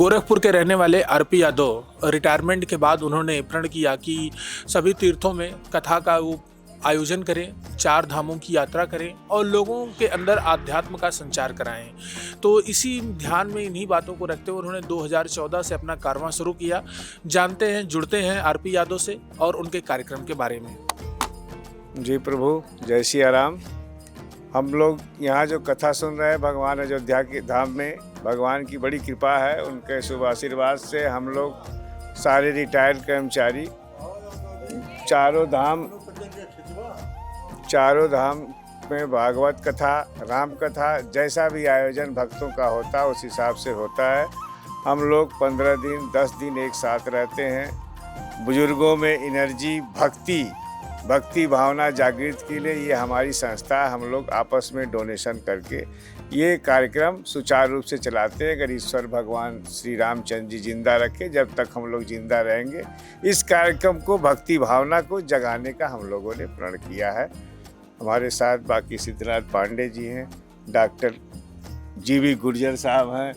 गोरखपुर के रहने वाले आरपी यादव रिटायरमेंट के बाद उन्होंने प्रण किया कि सभी तीर्थों में कथा का वो आयोजन करें, 4 धामों की यात्रा करें और लोगों के अंदर आध्यात्म का संचार कराएं। तो इसी ध्यान में इन्हीं बातों को रखते हुए उन्होंने 2014 से अपना कारवां शुरू किया। जानते हैं, जुड़ते हैं आरपी यादव से और उनके कार्यक्रम के बारे में। जी प्रभु, जय सिया राम। हम लोग यहाँ जो कथा सुन रहे हैं, भगवान अयोध्या के धाम में भगवान की बड़ी कृपा है। उनके शुभ आशीर्वाद से हम लोग सारे रिटायर्ड कर्मचारी चारों धाम में भागवत कथा, राम कथा, जैसा भी आयोजन भक्तों का होता है उस हिसाब से होता है। हम लोग 15 दिन 10 दिन एक साथ रहते हैं। बुजुर्गों में एनर्जी, भक्ति भावना जागृत के लिए ये हमारी संस्था है। हम लोग आपस में डोनेशन करके ये कार्यक्रम सुचारू रूप से चलाते हैं। अगर ईश्वर भगवान श्री रामचंद्र जी जिंदा रखे, जब तक हम लोग जिंदा रहेंगे, इस कार्यक्रम को, भक्ति भावना को जगाने का हम लोगों ने प्रण किया है। हमारे साथ बाकी सिद्धनाथ पांडे जी हैं, डॉक्टर जीवी गुर्जर साहब हैं,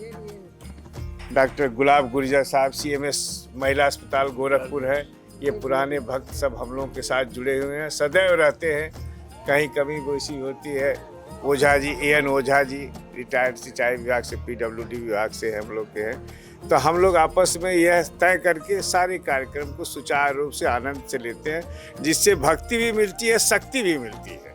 डॉक्टर गुलाब गुर्जर साहब CMS महिला अस्पताल गोरखपुर है। ये पुराने भक्त सब हम लोगों के साथ जुड़े हुए हैं, सदैव रहते हैं। कहीं कमी बेसी होती है। ओझा जी, AN ओझा जी रिटायर्ड सिंचाई विभाग से, PWD विभाग से हम लोग के हैं। तो हम लोग आपस में यह तय करके सारे कार्यक्रम को सुचारू रूप से आनंद से लेते हैं, जिससे भक्ति भी मिलती है, शक्ति भी मिलती है।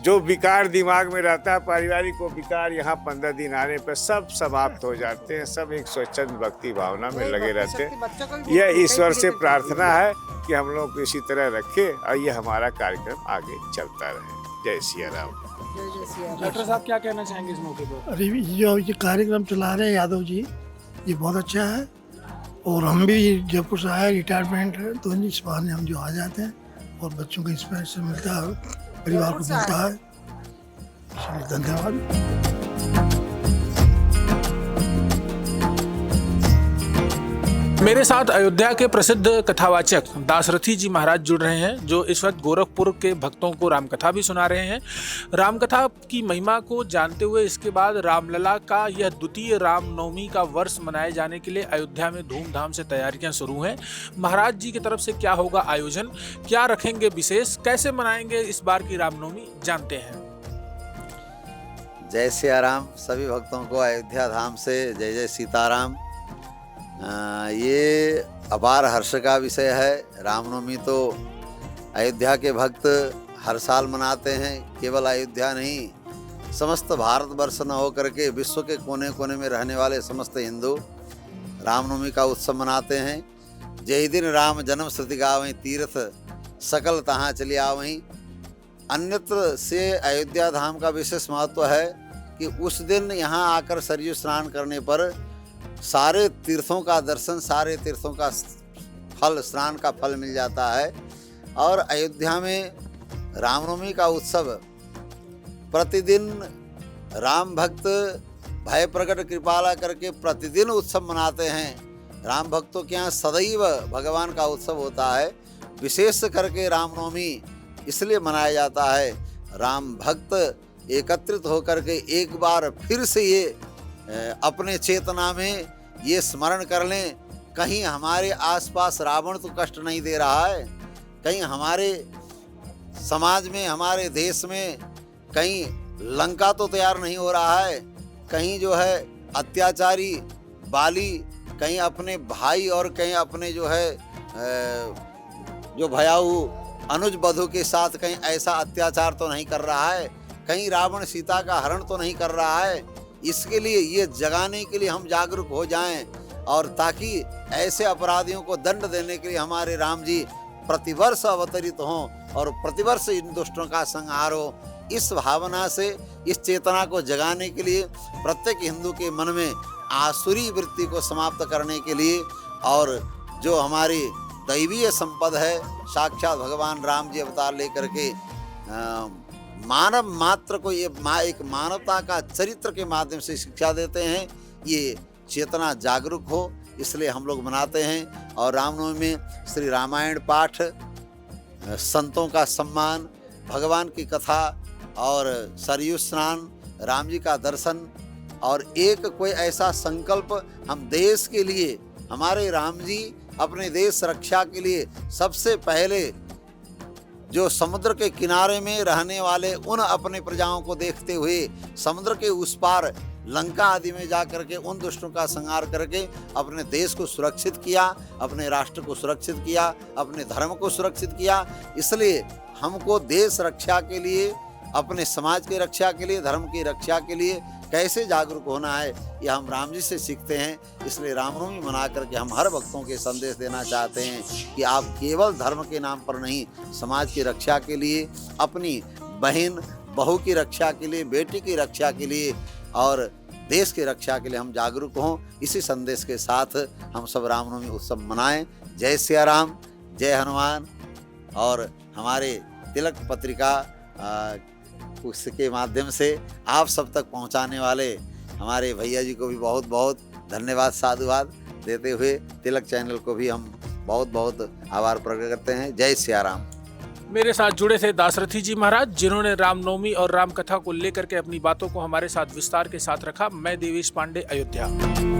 जो विकार दिमाग में रहता है, पारिवारिक को विकार, यहाँ 15 दिन आने पर सब समाप्त हो जाते हैं। सब एक स्वच्छंद भक्ति भावना में लगे रहते हैं। यह ईश्वर से प्रार्थना है कि हम लोग को इसी तरह रखे और ये हमारा कार्यक्रम आगे चलता रहे। जय सिया राम। डॉक्टर साहब क्या कहना चाहेंगे इस मौके पर? अरे जो ये कार्यक्रम चला रहे हैं यादव जी, ये बहुत अच्छा है। और हम भी जयपुर से आए, रिटायरमेंट है, तो इस बहाने हम जो आ जाते हैं और बच्चों को इंस्पिरेशन मिलता है, परिवार को मिलता है। इसलिए धन्यवाद। मेरे साथ अयोध्या के प्रसिद्ध कथावाचक दासरथी जी महाराज जुड़ रहे हैं, जो इस वक्त गोरखपुर के भक्तों को रामकथा भी सुना रहे हैं। रामकथा की महिमा को जानते हुए इसके बाद रामलला का यह द्वितीय रामनवमी का वर्ष मनाए जाने के लिए अयोध्या में धूमधाम से तैयारियां शुरू हैं। महाराज जी की तरफ से क्या होगा आयोजन, क्या रखेंगे विशेष, कैसे मनाएंगे इस बार की रामनवमी, जानते हैं। जय सिया राम। सभी भक्तों को अयोध्या धाम से जय जय सीताराम। ये अपार हर्ष का विषय है। रामनवमी तो अयोध्या के भक्त हर साल मनाते हैं। केवल अयोध्या नहीं, समस्त भारतवर्ष न होकर के विश्व के कोने कोने में रहने वाले समस्त हिंदू रामनवमी का उत्सव मनाते हैं। जय दिन राम जन्म श्रुति गावहीं, तीर्थ सकल तहाँ चली आवहीं। अन्यत्र से अयोध्या धाम का विशेष महत्व है कि उस दिन यहाँ आकर सरयू स्नान करने पर सारे तीर्थों का दर्शन, सारे तीर्थों का फल, स्नान का फल मिल जाता है। और अयोध्या में रामनवमी का उत्सव प्रतिदिन राम भक्त भय प्रकट कृपाला करके प्रतिदिन उत्सव मनाते हैं। राम भक्तों के यहाँ सदैव भगवान का उत्सव होता है। विशेष करके रामनवमी इसलिए मनाया जाता है, राम भक्त एकत्रित होकर के एक बार फिर से ये अपने चेतना में ये स्मरण कर लें, कहीं हमारे आसपास रावण तो कष्ट नहीं दे रहा है, कहीं हमारे समाज में, हमारे देश में कहीं लंका तो तैयार नहीं हो रहा है, कहीं जो है अत्याचारी बाली कहीं अपने भाई और कहीं अपने जो है जो भयाऊ अनुज बधू के साथ कहीं ऐसा अत्याचार तो नहीं कर रहा है, कहीं रावण सीता का हरण तो नहीं कर रहा है। इसके लिए ये जगाने के लिए हम जागरूक हो जाएं और ताकि ऐसे अपराधियों को दंड देने के लिए हमारे राम जी प्रतिवर्ष अवतरित हों और प्रतिवर्ष इन दुष्टों का संहार हो। इस भावना से, इस चेतना को जगाने के लिए प्रत्येक हिंदू के मन में आसुरी वृत्ति को समाप्त करने के लिए और जो हमारी दैवीय संपद है, साक्षात भगवान राम जी अवतार लेकर के मानव मात्र को ये एक मानवता का चरित्र के माध्यम से शिक्षा देते हैं। ये चेतना जागरूक हो, इसलिए हम लोग मनाते हैं। और रामनवमी में श्री रामायण पाठ, संतों का सम्मान, भगवान की कथा और सरयू स्नान, राम जी का दर्शन, और एक कोई ऐसा संकल्प हम देश के लिए, हमारे राम जी अपने देश रक्षा के लिए सबसे पहले जो समुद्र के किनारे में रहने वाले उन अपने प्रजाओं को देखते हुए समुद्र के उस पार लंका आदि में जा करके उन दुष्टों का संहार करके अपने देश को सुरक्षित किया, अपने राष्ट्र को सुरक्षित किया, अपने धर्म को सुरक्षित किया। इसलिए हमको देश रक्षा के लिए, अपने समाज की रक्षा के लिए, धर्म की रक्षा के लिए कैसे जागरूक होना है, ये हम राम जी से सीखते हैं। इसलिए रामनवमी मना करके हम हर भक्तों के संदेश देना चाहते हैं कि आप केवल धर्म के नाम पर नहीं, समाज की रक्षा के लिए, अपनी बहन बहू की रक्षा के लिए, बेटी की रक्षा के लिए और देश की रक्षा के लिए हम जागरूक हों। इसी संदेश के साथ हम सब रामनवमी उत्सव मनाएं। जय सिया राम, जय हनुमान। और हमारे तिलक पत्रिका उसके माध्यम से आप सब तक पहुंचाने वाले हमारे भैया जी को भी बहुत बहुत धन्यवाद, साधुवाद देते हुए तिलक चैनल को भी हम बहुत बहुत आभार प्रकट करते हैं। जय सिया राम। मेरे साथ जुड़े थे दासरथी जी महाराज, जिन्होंने रामनवमी और राम कथा को लेकर के अपनी बातों को हमारे साथ विस्तार के साथ रखा। मैं देवेश पांडे, अयोध्या।